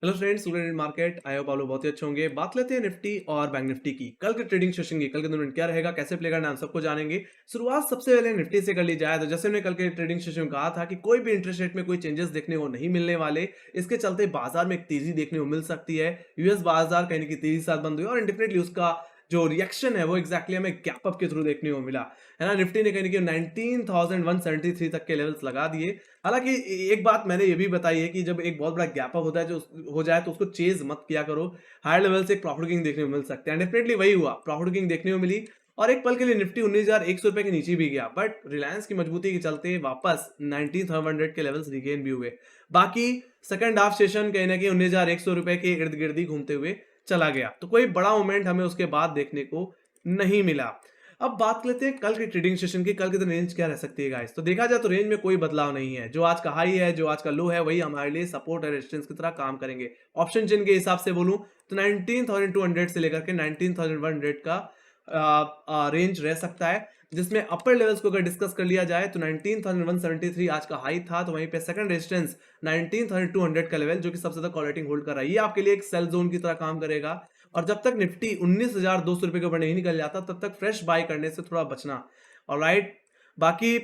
Hello friends, student market आयो आप लोग बहुत ही अच्छे होंगे। बात लेते हैं निफ्टी और बैंक निफ्टी की। कल के ट्रेडिंग सेशन की, कल के दिन में क्या रहेगा, कैसे प्ले करना है, हम सबको जानेंगे। शुरुआत सबसे पहले निफ्टी से कर ली जाए तो जैसे हमने कल के ट्रेडिंग सेशन में कहा था कि कोई भी इंटरेस्ट रेट में कोई चेंजेस देखने को नहीं मिलने वाले। इसके चलते बाजार में एक तेजी देखने को मिल सकती है। यूएस बाजार कहीं ना कहीं तेजी के साथ बंद हुई और डेफिनेटली उसका जो रिएक्शन है वो एग्जैक्टली हमें गैप अप के थ्रू देखने को मिला है ना। निफ्टी ने कहीं ना कहीं 19,173 तक के लेवल्स लगा दिए। हालांकि एक बात मैंने ये भी बताई है कि जब एक बहुत बड़ा गैप अप होता है जो हो जाए तो उसको चेज मत किया करो। हायर लेवल से एक प्रॉफिट बुकिंग देखने को मिल सकता है, डेफिनेटली वही हुआ, प्रॉफिट बुकिंग देखने को मिली। और एक पल के लिए निफ्टी 19,100 रुपए के नीचे भी गया, बट रिलायंस की मजबूती के चलते वापस 19,500 के लेवल्स रिगेन भी हुए। बाकी सेकंड हाफ सेशन कहीं ना कहीं 19,100 रुपए के इर्द गिर्द ही घूमते हुए चला गया, तो कोई बड़ा मोमेंट हमें उसके बाद देखने को नहीं मिला। अब बात लेते हैं कल के ट्रेडिंग सेशन की। कल की तो रेंज क्या रह सकती है गाइस, तो देखा जाए तो रेंज में कोई बदलाव नहीं है। जो आज का हाई है, जो आज का लो है, वही हमारे लिए सपोर्ट और रेजिस्टेंस की तरह काम करेंगे। ऑप्शन चेन के हिसाब से बोलूं तो 19,200 से लेकर के 19,100 का रेंज रह सकता है, जिसमें अपर लेवल्स को अगर डिस्कस कर लिया जाए तो 19,173 आज का हाई था, तो वहीं पे सेकंड रेजिस्टेंस 19,200 का लेवल जो कि सबसे ज्यादा क्वालिटी होल्ड कर रहा है, ये आपके लिए एक सेल जोन की तरह काम करेगा। और जब तक निफ्टी 19,200 रुपए के ऊपर नहीं निकल जाता तब तक फ्रेश बाय करने से थोड़ा बचना। ऑलराइट, बाकी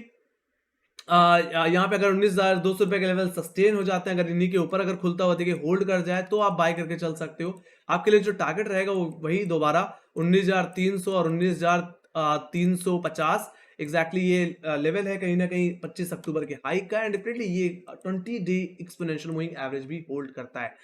यहाँ पे अगर 19,200 रुपए के लेवल सस्टेन हो जाते हैं, अगर इन्हीं के ऊपर अगर खुलता हुआ देखिए होल्ड कर जाए तो आप बाय करके चल सकते हो। आपके लिए जो टारगेट रहेगा वो वही दोबारा 19,300 और 19,350 एग्जैक्टली ये लेवल है, कहीं ना कहीं 25 अक्टूबर के हाई का। एंड डेफिनेटली ये 20 डे एक्सपोनेंशियल मूविंग एवरेज भी होल्ड करता है,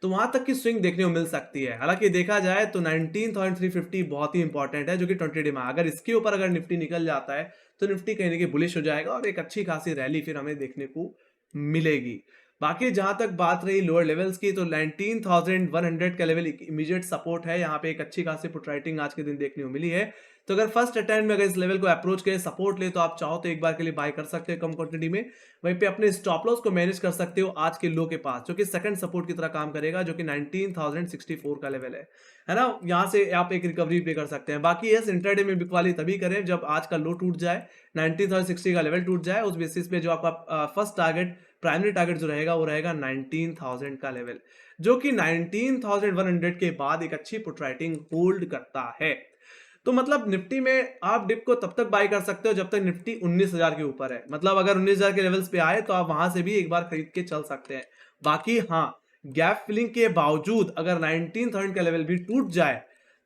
तो वहां तक की स्विंग देखने को मिल सकती है। हालांकि देखा जाए तो 19,350 बहुत ही इंपॉर्टेंट है, जो कि 20 डे में अगर इसके ऊपर अगर निफ्टी निकल जाता है तो निफ्टी कहीं ना कहीं बुलिश हो जाएगा और एक अच्छी खासी रैली फिर हमें देखने को मिलेगी। बाकी जहां तक बात रही लोअर लेवल्स की, तो 19,100 का लेवल इमीडिएट सपोर्ट है। यहाँ पे एक अच्छी खासी पुट राइटिंग आज के दिन देखने को मिली है। तो अगर फर्स्ट अटेम्प्ट में अगर इस लेवल को अप्रोच करे, सपोर्ट ले, तो आप चाहो तो एक बार के लिए बाय कर सकते हो कम क्वांटिटी में। वहीं पे अपने स्टॉप लॉस को मैनेज कर सकते हो आज के लो के पास, जो कि सेकंड सपोर्ट की तरह काम करेगा, जो कि 19,064 का लेवल है ना। यहां से आप एक रिकवरी पे कर सकते हैं। बाकी यस, इंट्राडे में बिकवाली तभी करें जब आज का लो टूट जाए, 19,060 का लेवल टूट जाए। उस बेसिस पे जो आपका फर्स्ट टारगेट, प्राइमरी टारगेट जो रहेगा वो रहेगा 19,000 का लेवल, जो कि 19,100 के बाद एक अच्छी पुट राइटिंग होल्ड करता है। तो मतलब निफ्टी में आप डिप को तब तक बाय कर सकते हो जब तक निफ्टी 19,000 के ऊपर है। मतलब अगर 19,000 के लेवल्स पे आए तो आप वहां से भी एक बार खरीद के चल सकते हैं। बाकी हाँ, गैप फिलिंग के बावजूद अगर 19,000 का लेवल भी टूट जाए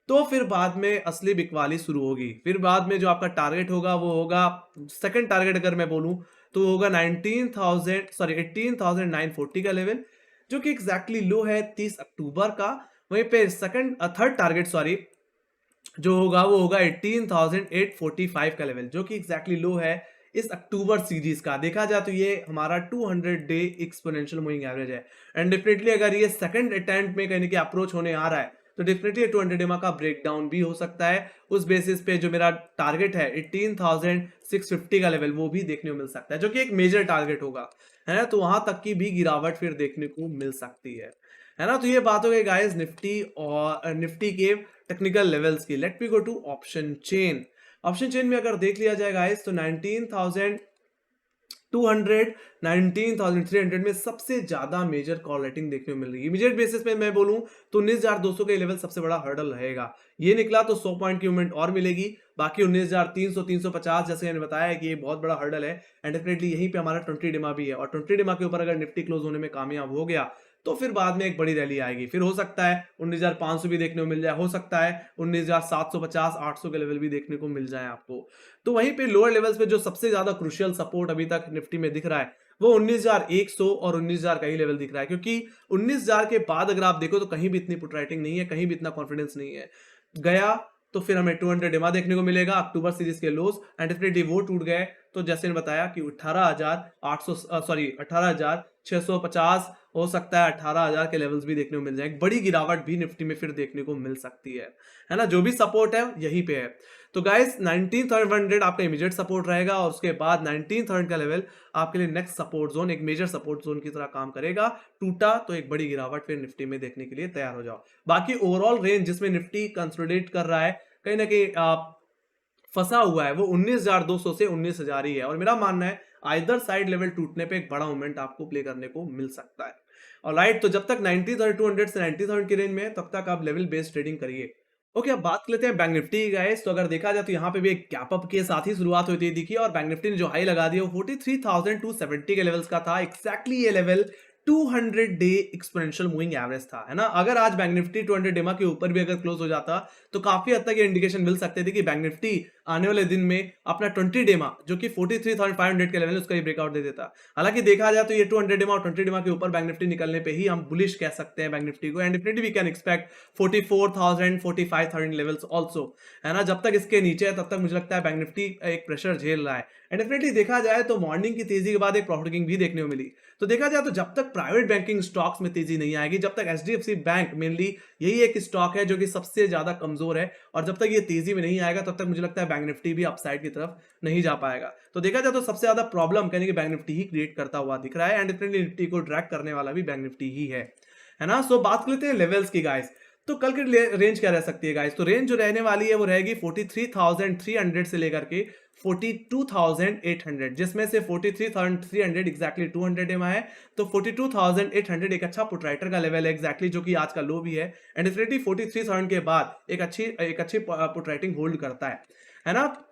तो फिर बाद में असली बिकवाली शुरू होगी। फिर बाद में जो आपका टारगेट होगा वो होगा, सेकंड टारगेट अगर मैं बोलूं तो होगा 18,940 का लेवल, जो कि एग्जैक्टली लो है 30 अक्टूबर का। वहीं पे सेकंड थर्ड टारगेट सॉरी जो होगा वो होगा 18,845 का लेवल, जो कि एग्जैक्टली लो है इस अक्टूबर सीरीज का। देखा जाए तो ये हमारा 200 डे एक्सपोनेंशियल मूविंग एवरेज है। एंड डेफिनेटली अगर ये सेकंड अटेम्प्ट में कहीं कि अप्रोच होने आ रहा है तो डेफिनेटली 200 डे का ब्रेकडाउन भी हो सकता है। उस बेसिस पे जो मेरा टारगेट है 18,650 का लेवल, वो भी देखने को मिल सकता है, जो कि एक मेजर टारगेट होगा, है ना। तो वहां तक की भी गिरावट फिर देखने को मिल सकती है ना। तो ये बात हो गई गाइस निफ्टी और निफ्टी के टेक्निकल लेवल्स की। Let me go to option chain. Option chain में अगर देख लिया जाए गाइस तो 19,200 19,300 में सबसे ज्यादा मेजर कॉल रेटिंग देखने को मिल रही है। इमीडिएट बेसिस पे मैं बोलूं तो 19,200 का लेवल सबसे बड़ा हर्डल रहेगा। ये निकला तो 100 पॉइंट की मूवमेंट और मिलेगी। बाकी 19,300 350 जैसे मैंने बताया कि ये बहुत बड़ा हर्डल है। एंड डेफिनेटली यहीं पे हमारा 20 डिमा भी है, और 20 डिमा के ऊपर अगर निफ्टी क्लोज होने में कामयाब हो गया तो फिर बाद में एक बड़ी रैली आएगी। फिर हो सकता है 19,500 भी देखने को मिल जाए, हो सकता है 19,750 800 के लेवल भी देखने को मिल जाए आपको। तो वहीं पे लोअर लेवल्स पे जो सबसे ज्यादा क्रुशियल सपोर्ट अभी तक निफ्टी में दिख रहा है वो 19,100 और 19,000 का ही लेवल दिख रहा है, क्योंकि 19,000 के बाद अगर आप देखो तो कहीं भी इतनी पुट राइटिंग नहीं है, कहीं भी इतना कॉन्फिडेंस नहीं है। गया तो फिर हमें 200 डिमा देखने को मिलेगा, अक्टूबर सीरीज के लोस। एंड डेफिनेटली वो टूट गए तो जैसे ने बताया कि 18,800 सॉरी 18,650 हो सकता है, 18,000 के लेवल्स भी देखने को मिल जाएंगे। बड़ी गिरावट भी निफ्टी में फिर देखने को मिल सकती है ना। जो भी सपोर्ट है यहीं पे है। तो गाइस 19,100 आपका इमीडिएट सपोर्ट रहेगा, और उसके बाद 19,000 का लेवल आपके लिए नेक्स्ट सपोर्ट जोन, एक मेजर सपोर्ट जोन की तरह काम करेगा। टूटा तो एक बड़ी गिरावट फिर निफ्टी में देखने के लिए तैयार हो जाओ। बाकी ओवरऑल रेंज जिसमें निफ्टी कंसोलिडेट कर रहा है, कहीं ना कहीं फंसा हुआ है, वो 19,200 से 19,000 ही है। और मेरा मानना है आइदर साइड लेवल टूटने पे एक बड़ा मोमेंट आपको प्ले करने को मिल सकता है। ऑलराइट, तो जब तक 90,200 से 90,000 की रेंज में है तब तक आप लेवल बेस्ड ट्रेडिंग करिए। ओके, अब बात कर लेते हैं बैंक निफ्टी की गाइस। तो अगर देखा जाए तो यहाँ पे भी एक गैप अप के साथ ही शुरुआत होती है दिखी, और बैंक निफ्टी ने जो हाई लगा दिया वो 43,270 के लेवल्स का था। एग्जैक्टली ये level 200 day exponential moving average था, है ना। अगर आज बैंक निफ्टी 200 डेमा के ऊपर भी अगर क्लोज हो जाता तो काफी हद तक ये इंडिकेशन मिल सकते थे कि बैंक निफ्टी आने वाले दिन में अपना 20 डेमा जो कि 43,500 के लेवल है उसका ही ब्रेकआउट दे देता। हालांकि देखा जाए तो ये 200 डेमा और 20 डेमा के ऊपर बैंक निफ्टी निकलने पे ही हम बुलिश कह सकते हैं बैंक निफ्टी को, and definitely we can expect 44,000 45,000 levels also, है ना। जब तक इसके नीचे है तब तक मुझे लगता है बैंक निफ्टी एक प्रेशर झेल रहा है। एंड डेफिनेटली देखा जाए तो मॉर्निंग की तेजी के बाद एक प्रॉफिट बुकिंग भी देखने को मिली। तो देखा जाए तो जब तक प्राइवेट बैंकिंग स्टॉक्स में तेजी नहीं आएगी, जब तक एचडीएफसी बैंक मेनली यही एक स्टॉक है जो कि सबसे ज्यादा कमजोर है, और जब तक ये तेजी में नहीं आएगा तब तक मुझे लगता है बैंक निफ्टी भी अपसाइड की तरफ नहीं जा पाएगा। तो देखा जाए तो सबसे ज्यादा प्रॉब्लम कहने की बैंक निफ्टी ही क्रिएट करता हुआ दिख रहा है, एंड डेफिनेटली निफ्टी को ट्रैक करने वाला भी बैंक निफ्टी ही है ना। सो बात कर लेते हैं लेवल्स की गाइस। तो कल की रेंज क्या रह सकती है गाइस? तो रेंज जो रहने वाली है वो रहेगी 43,300 से लेकर के 42,800, जिसमें से 43,300 एग्जैक्टली 200 एमआ है, तो 42,800 एक अच्छा पुटराइटर का लेवल है एग्जैक्टली, जो कि आज का लो भी है, एंड डेफिनेटली 43,000 के बाद एक अच्छी पुटराइटिंग होल्ड करता है ना।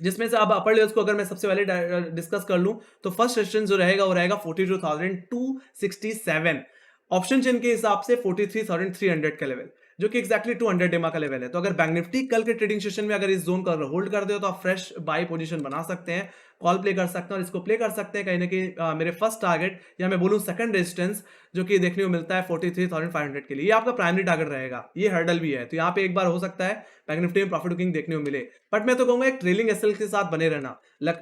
जिसमें से अब अपर लेवल्स को अगर मैं सबसे पहले डिस्कस कर लूं तो फर्स्ट सेशन जो रहेगा वो रहेगा 42,267, ऑप्शन चेन के हिसाब से 43,300 का लेवल, जो कि एक्जैक्टली 200 डेमा का लेवल है। तो अगर बैंक निफ्टी कल के ट्रेडिंग सेशन में अगर इस जोन का होल्ड कर दे तो आप फ्रेश बाय पोजीशन बना सकते हैं, कॉल प्ले कर सकते हैं, और इसको प्ले कर सकते हैं कहीं ना कहीं मेरे फर्स्ट टारगेट या मैं बोलूं सेकंड रेजिस्टेंस जो कि देखने को मिलता है 43,500 के लिए, ये आपका प्राइमरी टारगेट रहेगा। ये हर्डल भी है, तो यहाँ पे एक बार हो सकता है बैंक निफ्टी में प्रॉफिट बुकिंग देखने को मिले, बट मैं तो कहूंगा एक ट्रेलिंग एसएल के साथ बने रहना।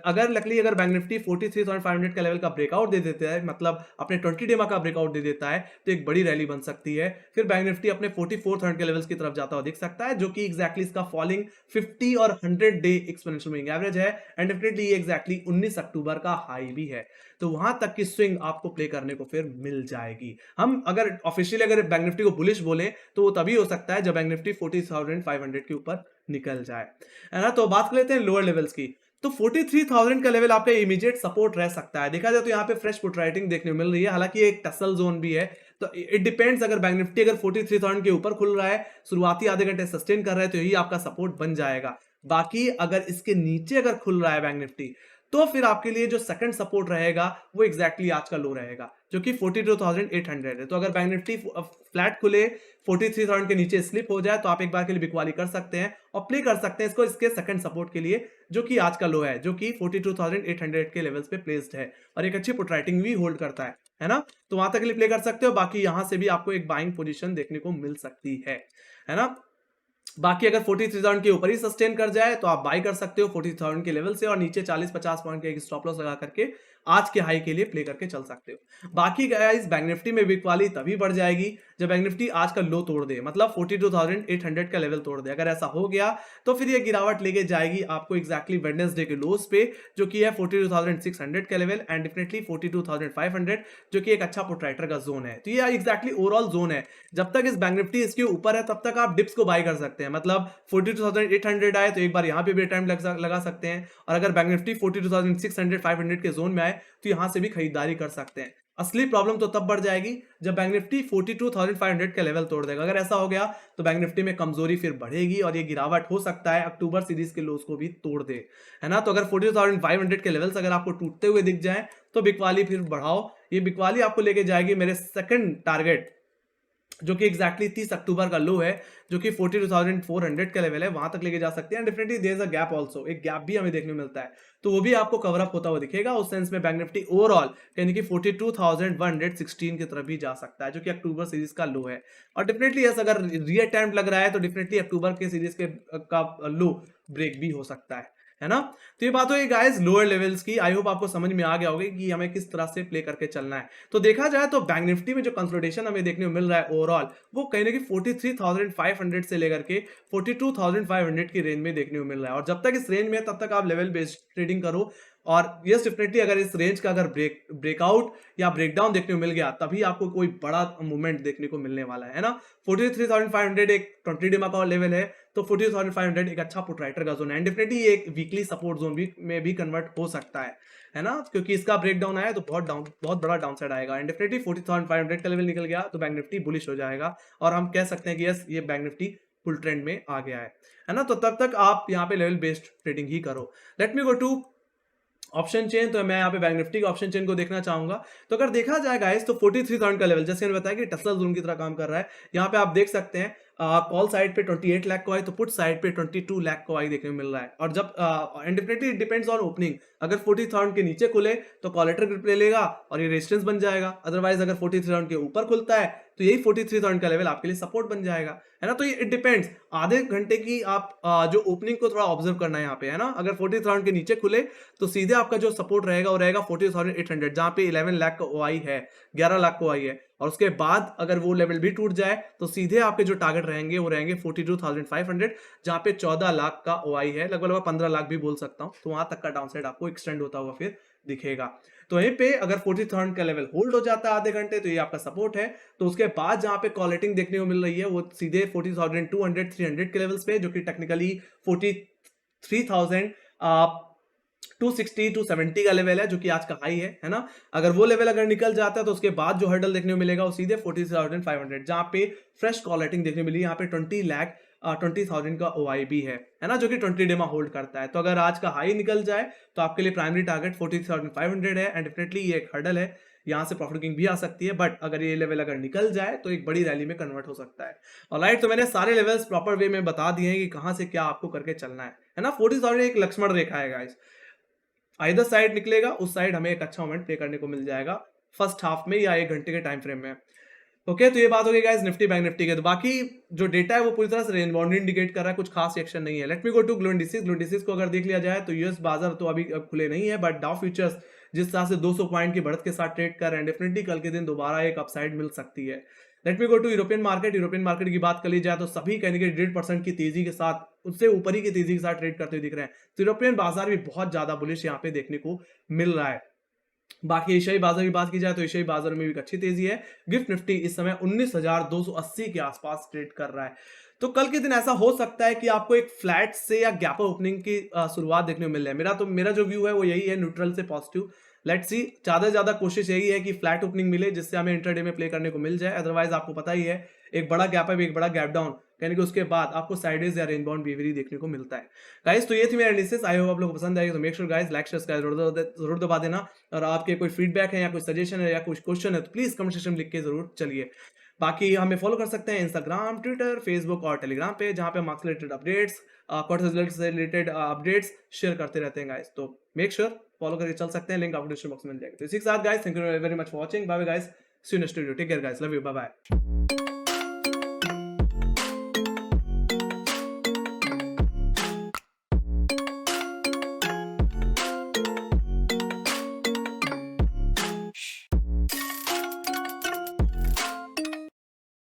अगर बैंक निफ्टी 43,500 का लेवल का ब्रेकआउट दे देता है, मतलब अपने 20 डेमा का ब्रेकआउट दे देता है, तो एक बड़ी रैली बन सकती है। फिर बैंक निफ्टी अपने 44,000 के लेवल्स की तरफ जाता हुआ दिख सकता है, जो कि एग्जैक्टली इसका फॉलिंग 50 और 100 डे एक्सपोनेंशियल मूविंग एवरेज है, एंड डेफिनेटली ये एग्जैक्टली 19 अक्टूबर का हाई भी है। तो वहां तक की स्विंग आपको प्ले करने को फिर मिल जाएगी। हम अगर ऑफिशियली अगर बैंक निफ्टी को बुलिश बोले तो वो तभी हो सकता है जब बैंक निफ्टी 40,500 के ऊपर निकल जाए, है ना। तो बात कर लेते हैं लोअर लेवल्स की। तो 43,000 का लेवल आपका इमीडिएट सपोर्ट रह सकता है। देखा जाए तो यहाँ पे फ्रेश पुट राइटिंग देखने को मिल रही है, हालांकि एक टसल जोन भी है, तो इट डिपेंड्स। अगर बैंक निफ्टी अगर 43,000 के ऊपर खुल रहा है, शुरुआती आधे घंटे सस्टेन कर रहा है, तो यही आपका सपोर्ट बन जाएगा। बाकी अगर इसके नीचे अगर खुल रहा है बैंक निफ्टी, तो फिर आपके लिए जो सेकंड सपोर्ट रहेगा वो एग्जैक्टली आज का लो रहेगा, जो कि 42,800 है। तो अगर बैंक निफ्टी फ्लैट खुले 43,000 के नीचे स्लिप हो जाए तो आप एक बार के लिए बिकवाली कर सकते हैं और प्ले कर सकते हैं इसको इसके सेकंड सपोर्ट के लिए, जो कि आज का लो है, जो कि 42,800 के लेवल्स पे प्लेस्ड है और एक अच्छी पुट राइटिंग भी होल्ड करता है ना। तो वहां तक के लिए प्ले कर सकते हो। बाकी यहां से भी आपको एक बाइंग पोजीशन देखने को मिल सकती है ना। बाकी अगर 43,000 के ऊपर ही सस्टेन कर जाए तो आप बाई कर सकते हो 40,000 के लेवल से, और नीचे 40-50 पॉइंट के एक स्टॉप लॉस लगा करके आज के हाई के लिए प्ले करके चल सकते हो। बाकी गाइस बैंक निफ्टी में बिक वाली तभी बढ़ जाएगी जब बैंक निफ्टी आज का लो तोड़ दे, मतलब 42,800 का लेवल तोड़ दे। अगर ऐसा हो गया तो फिर ये गिरावट लेके जाएगी आपको एग्जैक्टली वेडनेसडे के लोस पे, जो कि है 42,600 का लेवल, एंड डेफिनेटली 42,500, जो कि एक अच्छा पोट्राइटर का जोन है। तो ये एग्जैक्टली ओवरऑल जोन है। जब तक इस बैंक निफ्टी इसके ऊपर है तब तक आप डिप्स को बाय कर सकते हैं, मतलब 42,800 आए तो एक बार यहाँ पे भी टाइम लगा सकते हैं, और अगर बैंक निफ्टी 42,600 500 के जोन में आए तो यहां से भी खरीदारी कर सकते हैं। असली प्रॉब्लम तो तब बढ़ जाएगी जब बैंक निफ्टी 42,500 का लेवल तोड़ देगा। अगर ऐसा हो गया तो बैंक निफ्टी में कमजोरी फिर बढ़ेगी और ये गिरावट हो सकता है अक्टूबर सीरीज के लोस को भी तोड़ दे, है ना। तो अगर 42,500 के लेवल्स अगर आपको टूटते हुए दिख जाए तो बिकवाली फिर बढ़ाओ। ये बिकवाली आपको लेके जाएगी मेरे सेकंड टारगेट, जो कि एग्जैक्टली 30 अक्टूबर का लो है, जो कि 42,400 का लेवल है, वहां तक लेके जा सकते हैं। Definitely there is a gap also, एक गैप भी हमें देखने को मिलता है, तो वो भी आपको कवर अप होता हुआ दिखेगा। उस सेंस में बैंक निफ्टी ओवरऑल यानी कि 42,116 की तरफ भी जा सकता है, जो कि अक्टूबर सीरीज का लो है। और डेफिनेटली यस, अगर रीअटेम्प्ट लग रहा है तो डेफिनेटली अक्टूबर के सीरीज के का लो ब्रेक भी हो सकता है ना। तो ये बात हुई गाइस लोअर लेवल्स की। आई होप आपको समझ में आ गया होगा कि हमें किस तरह से प्ले करके चलना है। तो देखा जाए तो बैंक निफ्टी में जो कंसोलिडेशन हमें देखने को मिल रहा है ओवरऑल, वो कहीं ना कहीं 43,500 से लेकर के 42,500 की रेंज में देखने को मिल रहा है। और जब तक इस रेंज में तब तक आप लेवल बेस्ड ट्रेडिंग करो, और यस डेफिनेटली अगर इस रेंज का अगर ब्रेकआउट या ब्रेकडाउन देखने को मिल गया तभी आपको कोई बड़ा मूवमेंट देखने को मिलने वाला है ना। 43,500 एक 20 डेमा का लेवल है, तो 42,500 एक अच्छा पुट राइटर का जोन है, डेफिनेटली एक वीकली सपोर्ट जोन भी में भी कन्वर्ट हो सकता है है ना, क्योंकि इसका ब्रेकडाउन आया तो बहुत बड़ा डाउन साइड आएगा एंड डेफिनेटली 40,500 का लेवल निकल गया तो बैंक निफ्टी बुलिश हो जाएगा और हम कह सकते हैं कि यस ये बैंक निफ्टी फुल ट्रेंड में आ गया है ना। तो तब तक आप यहाँ पे लेवल बेस्ड ट्रेडिंग ही करो। Let me go to option chain. तो मैं यहाँ पे बैंक निफ्टी के ऑप्शन चेन को देखना चाहूंगा। तो अगर देखा जाए गाइस तो 43,000 का लेवल, जैसे मैंने बताया कि टेस्ला जोन की तरह काम कर रहा है। यहाँ पे आप देख सकते हैं कॉल साइड पे 28 लाख को आई तो पुट साइड पे 22 लाख को आई देखने को मिल रहा है। और जब definitely it depends on opening, अगर 40,000 के नीचे खुले तो कॉलेटर ग्रिप ले लेगा और ये रेजिस्टेंस बन जाएगा। अदरवाइज अगर 43,000 के ऊपर खुलता है तो यही 43,000 का लेवल आपके लिए सपोर्ट बन जाएगा, है ना। तो ये इट डिपेंड्स, आधे घंटे की आप जो ओपनिंग को थोड़ा ऑब्जर्व करना है यहाँ पे, है ना। अगर 40,000 के नीचे खुले तो सीधे आपका जो सपोर्ट रहेगा वो रहेगा 40,800, जहां पे 11 लाख का ओआई है, 11 लाख को आई है। और उसके बाद अगर वो लेवल भी टूट जाए तो सीधे आपके जो टारगेट रहेंगे वो रहेंगे 42,500, जहां पे 14 लाख का ओआई है, लगभग 15 लाख भी बोल सकता हूं। तो वहां तक का डाउन साइड आपको एक्सटेंड होता हुआ फिर दिखेगा। तो यहीं पे अगर 40,000 का लेवल होल्ड हो जाता है आधे घंटे तो ये आपका सपोर्ट है। तो उसके बाद जहां पे कॉलेटिंग देखने को मिल रही है वो सीधे 40,200 300 के लेवल्स पे, जो कि टेक्निकली 43,000 260 270 का लेवल है, जो कि आज का हाई है ना। अगर वो लेवल अगर निकल जाता है तो उसके बाद जो हर्डल देखने को मिलेगा वो सीधे 40,500, जहां पे फ्रेश कॉलेटिंग देखने को मिली। यहाँ पे 20,000 का ओआई भी है ना, जो कि 20 डे में होल्ड करता है। तो अगर आज का हाई निकल जाए तो आपके लिए प्राइमरी टारगेट 40,500 है एंड डेफिनेटली ये एक हर्डल है, यहाँ से प्रॉफिट बुकिंग भी आ सकती है। बट अगर ये लेवल अगर निकल जाए तो एक बड़ी रैली में कन्वर्ट हो सकता है। ऑलराइट, तो मैंने सारे लेवल्स प्रॉपर वे में बता दिए हैं कि कहां से क्या आपको करके चलना है ना। 40,000 एक लक्ष्मण रेखा है गाइस, आइदर साइड निकलेगा उस साइड हमें एक अच्छा मोमेंट प्ले करने को मिल जाएगा फर्स्ट हाफ में या 1 घंटे के टाइम फ्रेम में। ओके, तो ये बात हो गई गाइस निफ्टी बैंक निफ्टी के। तो बाकी जो डेटा है वो पूरी तरह से रेंज बाउंड इंडिकेट कर रहा है, कुछ खास एक्शन नहीं है। Let me go to global indices. Global indices को अगर देख लिया जाए तो यूएस बाजार तो अभी खुले नहीं है, बट डाउ फ्यूचर्स जिस तरह से 200 पॉइंट की बढ़त के साथ ट्रेड कर रहे हैं, डेफिनेटली कल के दिन दोबारा एक अपसाइड मिल सकती है। Let me go to European market. European market की बात कर ली जाए तो सभी कैंडिडेट 1.5% की तेजी के साथ, उससे ऊपर ही की तेजी के साथ ट्रेड करते हुए दिख रहे हैं। तो यूरोपियन बाजार भी बहुत ज्यादा बुलिश यहाँ पे देखने को मिल रहा है। बाकी एशियाई बाजार की बात की जाए तो एशियाई बाजार में भी अच्छी तेजी है। गिफ्ट निफ्टी इस समय 19,280 के आसपास ट्रेड कर रहा है। तो कल के दिन ऐसा हो सकता है कि आपको एक फ्लैट से या गैप ओपनिंग की शुरुआत देखने को मिल रहा है। मेरा जो व्यू है वो यही है, न्यूट्रल से पॉजिटिव। लेट्स सी, ज्यादा से ज्यादा कोशिश यही है कि फ्लैट ओपनिंग मिले जिससे हमें इंटरडे में प्ले करने को मिल जाए। अदरवाइज आपको पता ही है, एक बड़ा गैप है, एक बड़ा गैप डाउन, यानी कि उसके बाद आपको साइडेज या रेंज बाउंड बिहेवियर देखने को मिलता है। गाइस, तो ये थी मेरा एनालिसिस। आई होप आप लोगों को पसंद आएगी। तो make sure guys like share जरूर दबा देना। और आपके कोई फीडबैक है या कोई सजेशन है या कुछ क्वेश्चन है तो प्लीज कमेंट सेक्शन में लिख के जरूर चलिए। बाकी हमें फॉलो कर सकते हैं इंस्टाग्राम, ट्विटर, फेसबुक और टेलीग्राम पे, जहां पे marks related updates, quarter result से रिलेटेड अपडेट्स शेयर करते रहते हैं गाइस। तो मेक श्योर फॉलो करके चल सकते हैं, लिंक आपको डिस्क्रिप्शन बॉक्स में मिल जाएगा। तो इसी के साथ guys, thank you very much for watching. Bye bye guys, see you next video. Take care guys, love you, bye bye.